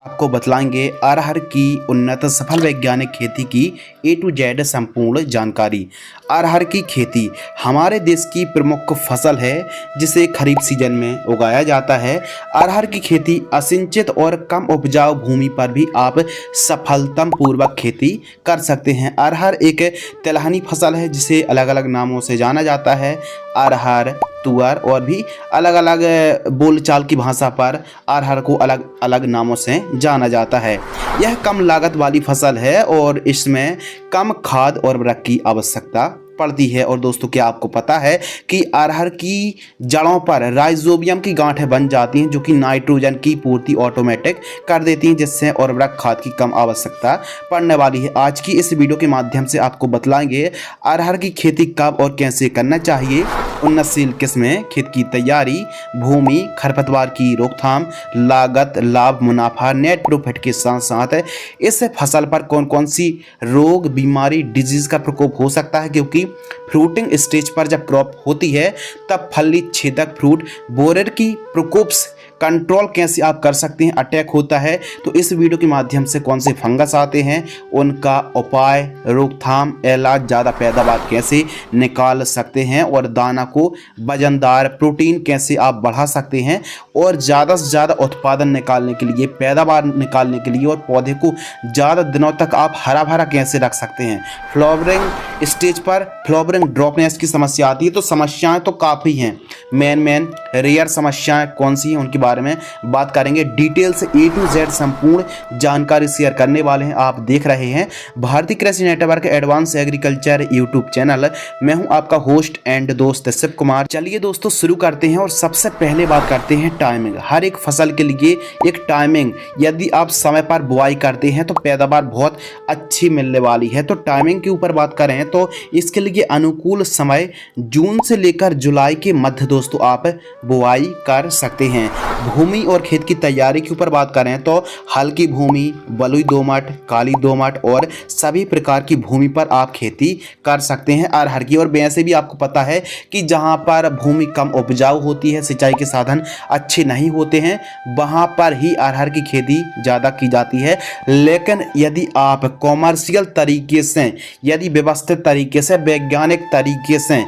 आपको बतलाएंगे अरहर की उन्नत सफल वैज्ञानिक खेती की ए टू जेड संपूर्ण जानकारी। अरहर की खेती हमारे देश की प्रमुख फसल है जिसे खरीफ सीजन में उगाया जाता है। अरहर की खेती असिंचित और कम उपजाऊ भूमि पर भी आप सफलतापूर्वक खेती कर सकते हैं। अरहर एक तिलहनी फसल है जिसे अलग अलग नामों से जाना जाता है। अरहर, तुअर और भी अलग अलग बोलचाल की भाषा पर अरहर को अलग अलग नामों से जाना जाता है। यह कम लागत वाली फसल है और इसमें कम खाद और उर्वरक की आवश्यकता पड़ती है। और दोस्तों, क्या आपको पता है कि अरहर की जड़ों पर राइजोबियम की गांठें बन जाती हैं जो कि नाइट्रोजन की पूर्ति ऑटोमेटिक कर देती हैं, जिससे उर्वरक खाद की कम आवश्यकता पड़ने वाली है। आज की इस वीडियो के माध्यम से आपको बतलाएंगे अरहर की खेती कब और कैसे करना चाहिए, उन्नतशील किस्में, खेत की तैयारी, भूमि, खरपतवार की रोकथाम, लागत, लाभ, मुनाफा, नेट प्रॉफिट के साथ साथ इस फसल पर कौन कौन सी रोग, बीमारी, डिजीज का प्रकोप हो सकता है, क्योंकि फ्रूटिंग स्टेज पर जब क्रॉप होती है तब फली छेदक फ्रूट बोरर की प्रकोप कंट्रोल कैसे आप कर सकते हैं, अटैक होता है तो इस वीडियो के माध्यम से कौन से फंगस आते हैं, उनका उपाय, रोकथाम, इलाज, ज़्यादा पैदावार कैसे निकाल सकते हैं और दाना को वजनदार प्रोटीन कैसे आप बढ़ा सकते हैं और ज़्यादा से ज़्यादा उत्पादन निकालने के लिए, पैदावार निकालने के लिए और पौधे को ज़्यादा दिनों तक आप हरा भरा कैसे रख सकते हैं। फ्लावरिंग स्टेज पर फ्लावरिंग ड्रॉपनेस की समस्या आती है तो समस्याएं तो काफ़ी हैं। मेन रेयर समस्याएं कौन सी हैं उनके बारे में बात करेंगे। डिटेल से ए टू जेड संपूर्ण जानकारी शेयर करने वाले हैं। आप देख रहे हैं भारतीय कृषि network advance agriculture YouTube channel. मैं हूं आपका होस्ट एंड दोस्त शिव कुमार। चलिए दोस्तों शुरू करते हैं और सबसे पहले बात करते हैं टाइमिंग। हर एक फसल के लिए एक टाइमिंग, यदि आप समय पर बुआई करते हैं तो पैदावार बहुत अच्छी मिलने वाली है। तो टाइमिंग के ऊपर बात करें तो इसके लिए अनुकूल समय जून से लेकर जुलाई के मध्य दोस्तों आप बुआई कर सकते हैं। भूमि और खेत की तैयारी के ऊपर बात करें तो हल्की भूमि, बलुई दोमट, काली दोमट और सभी प्रकार की भूमि पर आप खेती कर सकते हैं अरहर की। और वैसे भी आपको पता है कि जहां पर भूमि कम उपजाऊ होती है, सिंचाई के साधन अच्छे नहीं होते हैं, वहां पर ही अरहर की खेती ज़्यादा की जाती है। लेकिन यदि आप कॉमर्शियल तरीके से, यदि व्यवस्थित तरीके से, वैज्ञानिक तरीके से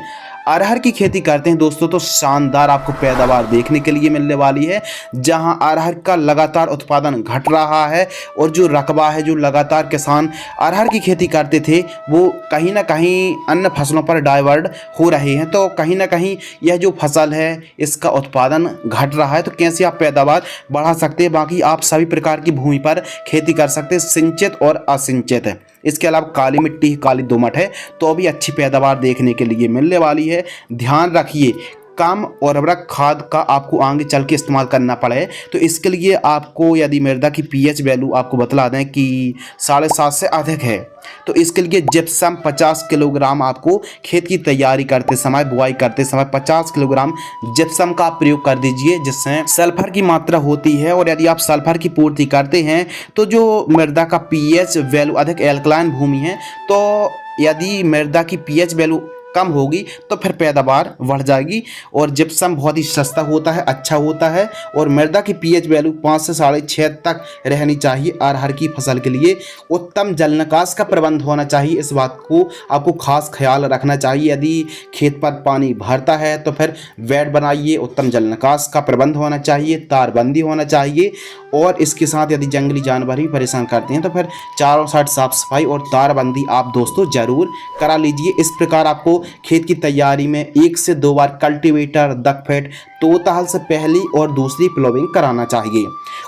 अरहर की खेती करते हैं दोस्तों तो शानदार आपको पैदावार देखने के लिए मिलने वाली है। जहां अरहर का लगातार उत्पादन घट रहा है और जो रकबा है, जो लगातार किसान अरहर की खेती करते थे वो कहीं ना कहीं अन्य फसलों पर डाइवर्ट हो रहे हैं। तो कहीं ना कहीं यह जो फसल है इसका उत्पादन घट रहा है। तो कैसे आप पैदावार बढ़ा सकते हैं? बाकी आप सभी प्रकार की भूमि पर खेती कर सकते हैं, सिंचित और असिंचित है। इसके अलावा काली मिट्टी, काली दोमट है तो भी अच्छी पैदावार देखने के लिए मिलने वाली है। ध्यान रखिए कम उर्वरक खाद का आपको आगे चल के इस्तेमाल करना पड़े तो इसके लिए आपको, यदि मृदा की पीएच वैल्यू आपको बतला दें कि 7.5 से अधिक है तो इसके लिए जिप्सम 50 किलोग्राम आपको खेत की तैयारी करते समय, बुआई करते समय 50 किलोग्राम जिप्सम का प्रयोग कर दीजिए, जिससे सल्फर की मात्रा होती है। और यदि आप सल्फर की पूर्ति करते हैं तो जो मृदा का पीएच वैल्यू अधिक एल्कलाइन भूमि है तो यदि मृदा की पीएच वैल्यू कम होगी तो फिर पैदावार बढ़ जाएगी। और जिप्सम बहुत ही सस्ता होता है, अच्छा होता है और मृदा की पीएच वैल्यू 5 से 6.5 तक रहनी चाहिए। अरहर की फसल के लिए उत्तम जल निकास का प्रबंध होना चाहिए, इस बात को आपको खास ख्याल रखना चाहिए। यदि खेत पर पानी भरता है तो फिर बेड बनाइए, उत्तम जल निकास का प्रबंध होना चाहिए, तारबंदी होना चाहिए। और इसके साथ यदि जंगली जानवर भी परेशान करते हैं तो फिर चारों साइड साफ सफाई और तारबंदी आप दोस्तों जरूर करा लीजिए। इस प्रकार आपको खेत की तैयारी में 1 से 2 बार कल्टीवेटर, दकफेट, तोताहल से पहली और दूसरी प्लोविंग कराना चाहिए।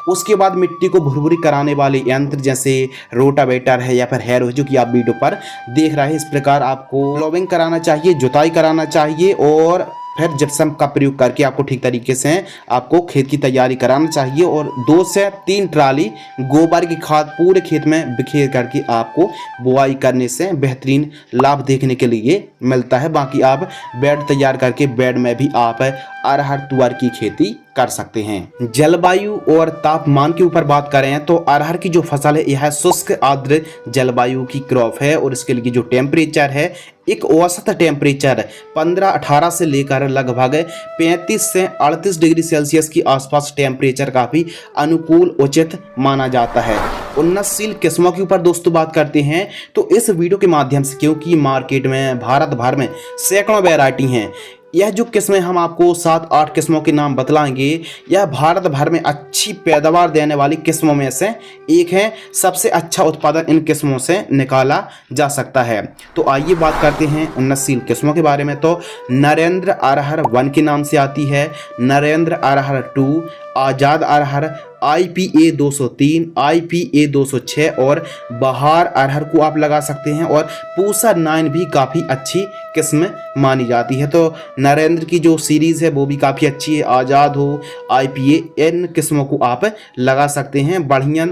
उसके बाद मिट्टी को भुरभुरी कराने वाले यंत्र जैसे रोटावेटर है या फिर हैरो, जो कि आप वीडियो पर देख रहे हैं, इस प्रकार आपको प्लोविंग कराना चाहिए, जुताई कराना चाहिए और फिर जिप्सम का प्रयोग करके आपको ठीक तरीके से आपको खेत की तैयारी कराना चाहिए। और 2 से 3 ट्राली गोबर की खाद पूरे खेत में बिखेर करके आपको बुआई करने से बेहतरीन लाभ देखने के लिए मिलता है। बाकी आप बेड तैयार करके बेड में भी आप अरहर तुअर की खेती कर सकते हैं। जलवायु और तापमान के ऊपर बात करें तो अरहर की जो फसल है यह शुष्क आर्द्र जलवायु की क्रॉप है और इसके लिए जो टेम्परेचर है एक औसत टेम्परेचर 15-18 से लेकर लगभग 35 से 38 डिग्री सेल्सियस की आसपास टेम्परेचर काफ़ी अनुकूल उचित माना जाता है। उन्नतशील किस्मों के ऊपर दोस्तों बात करते हैं तो इस वीडियो के माध्यम से, क्योंकि मार्केट में भारत भर में सैकड़ों वैरायटी हैं, यह जो किस्में हम आपको 7-8 किस्मों के नाम बतलाएंगे यह भारत भर में अच्छी पैदावार देने वाली किस्मों में से एक है। सबसे अच्छा उत्पादन इन किस्मों से निकाला जा सकता है। तो आइए बात करते हैं उन्नतशील किस्मों के बारे में। तो नरेंद्र अरहर 1 के नाम से आती है, नरेंद्र अरहर 2, आज़ाद अरहर, IPA 203, IPA 206 और बहार अरहर को आप लगा सकते हैं और पूसा 9 भी काफ़ी अच्छी किस्म मानी जाती है। तो नरेंद्र की जो सीरीज़ है वो भी काफ़ी अच्छी है, आज़ाद हो, IPA, इन किस्मों को आप लगा सकते हैं। बढ़िया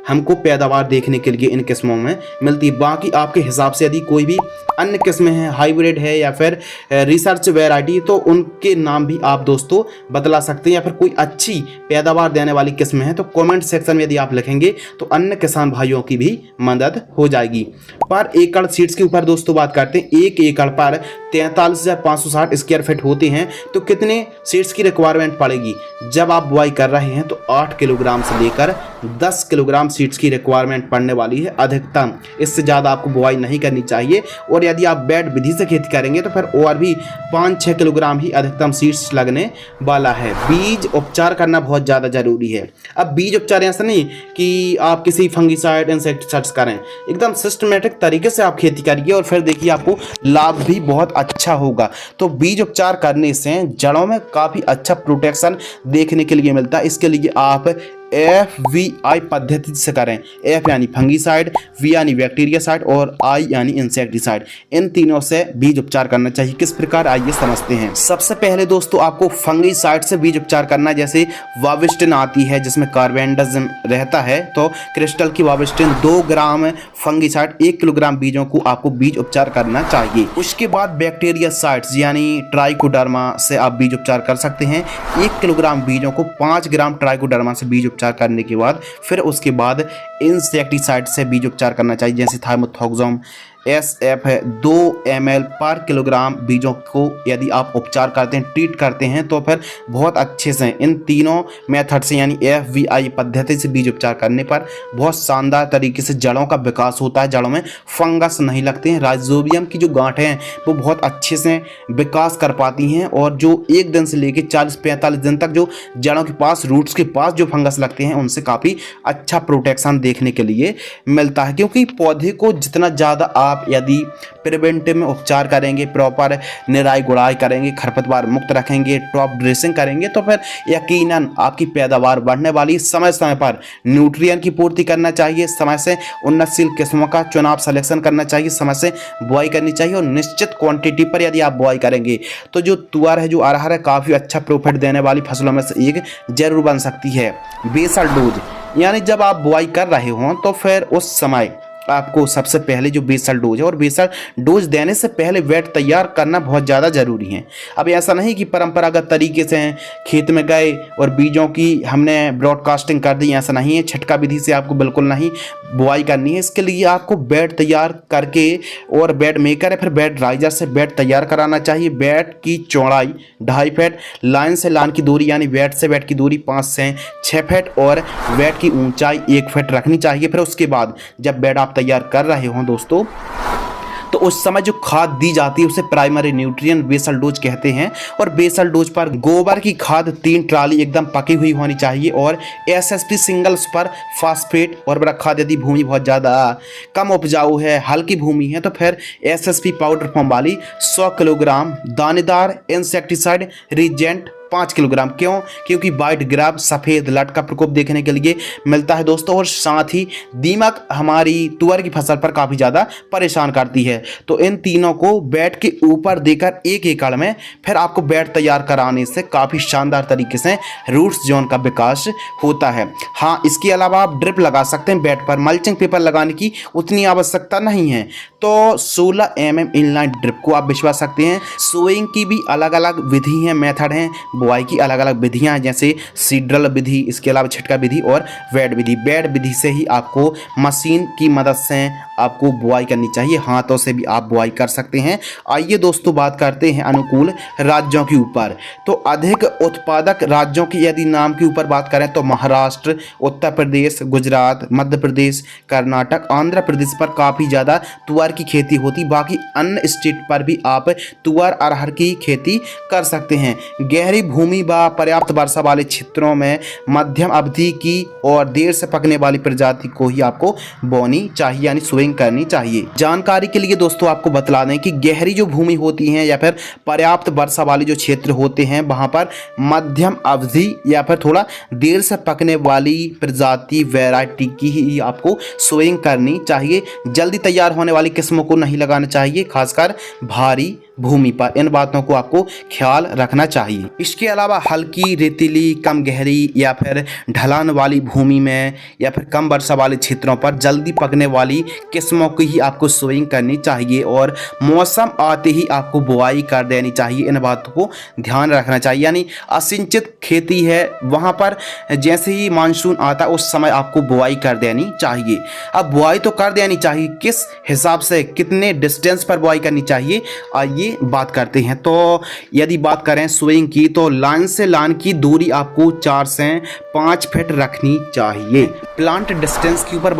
हमको पैदावार देखने के लिए इन किस्मों में मिलती है। बाकी आपके हिसाब से यदि कोई भी अन्य किस्में हैं, हाइब्रिड है या फिर रिसर्च वैरायटी, तो उनके नाम भी आप दोस्तों बतला सकते हैं, या फिर कोई अच्छी पैदावार देने वाली किस्में हैं तो कमेंट सेक्शन में यदि आप लिखेंगे तो अन्य किसान भाइयों की भी मदद हो जाएगी। पर एकड़ सीड्स के ऊपर दोस्तों बात करते हैं। 1 एकड़ पर 43,560 स्क्वायर फीट होते हैं तो कितने सीड्स की रिक्वायरमेंट पड़ेगी? जब आप बुआई कर रहे हैं तो 8 किलोग्राम से लेकर 10 किलोग्राम सीड्स की रिक्वायरमेंट पड़ने वाली है अधिकतम। इससे ज़्यादा आपको बुआई नहीं करनी चाहिए और यदि आप बेड विधि से खेती करेंगे तो फिर और भी 5-6 किलोग्राम ही अधिकतम सीड्स लगने वाला है। बीज उपचार करना बहुत ज़्यादा ज़रूरी है। अब बीज उपचार ऐसा नहीं कि आप किसी फंगिसाइड इंसेक्टिसाइड्स करें, एकदम सिस्टमेटिक तरीके से आप खेती करिए और फिर देखिए आपको लाभ भी बहुत अच्छा होगा। तो बीज उपचार करने से जड़ों में काफ़ी अच्छा प्रोटेक्शन देखने के लिए मिलता है। इसके लिए आप FVI पद्धति से करें। F यानी फंगीसाइड, V यानी बैक्टीरियासाइड और I यानी इंसेक्टिसाइड, इन तीनों से बीज उपचार करना चाहिए। किस प्रकार आइए समझते हैं। सबसे पहले दोस्तों आपको फंगीसाइड से बीज उपचार करना, जैसे वाविस्टिन आती है जिसमें कार्बेंडाजिम रहता है, तो क्रिस्टल की वाविस्टिन 2 ग्राम फंगीसाइड 1 किलोग्राम बीजों को आपको बीज उपचार करना चाहिए। उसके बाद बैक्टीरियासाइड्स यानी ट्राइकोडर्मा से आप बीज उपचार कर सकते हैं। 1 किलोग्राम बीजों को 5 ग्राम ट्राइकोडर्मा से बीज उपचार करने के बाद फिर उसके बाद इंसेक्टिसाइड से बीज उपचार करना चाहिए, जैसे थाइमोथोक्सोम SF है 2 ml पर किलोग्राम बीजों को यदि आप उपचार करते हैं, ट्रीट करते हैं तो फिर बहुत अच्छे से इन तीनों मेथड से यानी FVI पद्धति से बीज उपचार करने पर बहुत शानदार तरीके से जड़ों का विकास होता है। जड़ों में फंगस नहीं लगते हैं, राइजोबियम की जो गांठें हैं वो बहुत अच्छे से विकास कर पाती हैं और जो 1 दिन से लेकर 40-45 दिन तक जो जड़ों के पास, रूट्स के पास जो फंगस लगते हैं उनसे काफ़ी अच्छा प्रोटेक्शन देखने के लिए मिलता है। क्योंकि पौधे को जितना ज़्यादा आप यदि प्रिवेंटिव में उपचार करेंगे, प्रॉपर निराई गुड़ाई करेंगे, खरपतवार मुक्त रखेंगे, टॉप ड्रेसिंग करेंगे तो फिर यकीनन आपकी पैदावार बढ़ने वाली। समय समय पर न्यूट्रिएंट की पूर्ति करना चाहिए, समय से उन्नतशील किस्मों का चुनाव सिलेक्शन करना चाहिए, समय से बुआई करनी चाहिए और निश्चित क्वांटिटी पर यदि आप बुआई करेंगे तो जो तुअर है, जो अरहर है, काफ़ी अच्छा प्रॉफिट देने वाली फसलों में से एक जरूर बन सकती है। बेसल डोज यानी जब आप बुआई कर रहे हों तो फिर उस समय आपको सबसे पहले जो बेसल डोज है और बेसल डोज देने से पहले वेट तैयार करना बहुत ज़्यादा ज़रूरी है। अब ऐसा नहीं कि परंपरागत तरीके से खेत में गए और बीजों की हमने ब्रॉडकास्टिंग कर दी, ऐसा नहीं है। छिटका विधि से आपको बिल्कुल नहीं बुआई करनी है। इसके लिए आपको बेड तैयार करके और बेड मेकर है फिर बेड राइजर से बेड तैयार कराना चाहिए। बेड की चौड़ाई 2.5 फीट, लाइन से लाइन की दूरी यानी बेड से बेड की दूरी 5 से 6 फीट और बेड की ऊंचाई 1 फीट रखनी चाहिए। फिर उसके बाद जब बेड आप तैयार कर रहे हो दोस्तों तो उस समय जो खाद दी जाती है उसे प्राइमरी न्यूट्रिएंट बेसल डोज कहते हैं। और बेसल डोज पर गोबर की खाद 3 ट्राली एकदम पकी हुई होनी चाहिए और SSP सिंगल सुपर फास्फेट और बड़ा खाद। यदि भूमि बहुत ज़्यादा कम उपजाऊ है, हल्की भूमि है तो फिर SSP पाउडर फॉर्म वाली 100 किलोग्राम दानेदार इंसेक्टिसाइड रीजेंट 5 किलोग्राम। क्यों? क्योंकि वाइट ग्राब सफ़ेद लट का प्रकोप देखने के लिए मिलता है दोस्तों और साथ ही दीमक हमारी तुअर की फसल पर काफ़ी ज़्यादा परेशान करती है। तो इन तीनों को बेड के ऊपर देकर 1 एकड़ में फिर आपको बेड तैयार कराने से काफ़ी शानदार तरीके से रूट्स जोन का विकास होता है। हाँ, इसके अलावा आप ड्रिप लगा सकते हैं बेड पर। मल्चिंग पेपर लगाने की उतनी आवश्यकता नहीं है तो 16 mm इनलाइन ड्रिप को आप बिछवा सकते हैं। सोइंग की भी अलग अलग विधि हैं, मेथड हैं। बुआई की अलग अलग विधियाँ हैं, जैसे सीड्रल विधि, इसके अलावा छिटका विधि और वेड विधि। वेड विधि से ही आपको मशीन की मदद से आपको बुआई करनी चाहिए, हाथों से भी आप बुआई कर सकते हैं। आइए दोस्तों बात करते हैं अनुकूल राज्यों के ऊपर। तो अधिक उत्पादक राज्यों की यदि नाम के ऊपर बात करें तो महाराष्ट्र, उत्तर प्रदेश, गुजरात, मध्य प्रदेश, कर्नाटक, आंध्र प्रदेश पर काफ़ी ज़्यादा तुअर की खेती होती। बाकी अन्य स्टेट पर भी आप तुअर अरहर की खेती कर सकते हैं। गहरी भूमि व पर्याप्त वर्षा वाले क्षेत्रों में मध्यम अवधि की और देर से पकने वाली प्रजाति को ही आपको बोनी चाहिए, यानी सोइंग करनी चाहिए। जानकारी के लिए दोस्तों आपको बतला दें कि गहरी जो भूमि होती है या फिर पर्याप्त वर्षा वाले जो क्षेत्र होते हैं वहां पर मध्यम अवधि या फिर थोड़ा देर से पकने वाली प्रजाति वैरायटी की ही आपको सोइंग करनी चाहिए। जल्दी तैयार होने वाली किस्मों को नहीं लगाना चाहिए, खासकर भारी भूमि पर। इन बातों को आपको ख्याल रखना चाहिए। इसके अलावा हल्की, रेतीली, कम गहरी या फिर ढलान वाली भूमि में या फिर कम वर्षा वाले क्षेत्रों पर जल्दी पकने वाली किस्मों की ही आपको सोइंग करनी चाहिए और मौसम आते ही आपको बुआई कर देनी चाहिए। इन बातों को ध्यान रखना चाहिए। यानी असिंचित खेती है, वहाँ पर जैसे ही मानसून आता है उस समय आपको बुआई कर देनी चाहिए। अब बुआई तो कर देनी चाहिए, किस हिसाब से, कितने डिस्टेंस पर बुआई करनी चाहिए, आइए बात करते हैं। तो यदि बात करें सोइंग की तो लाइन से लाइन की दूरी आपको 4 से 5 फीट रखनी चाहिए। प्लांट डिस्टेंस के ऊपर बात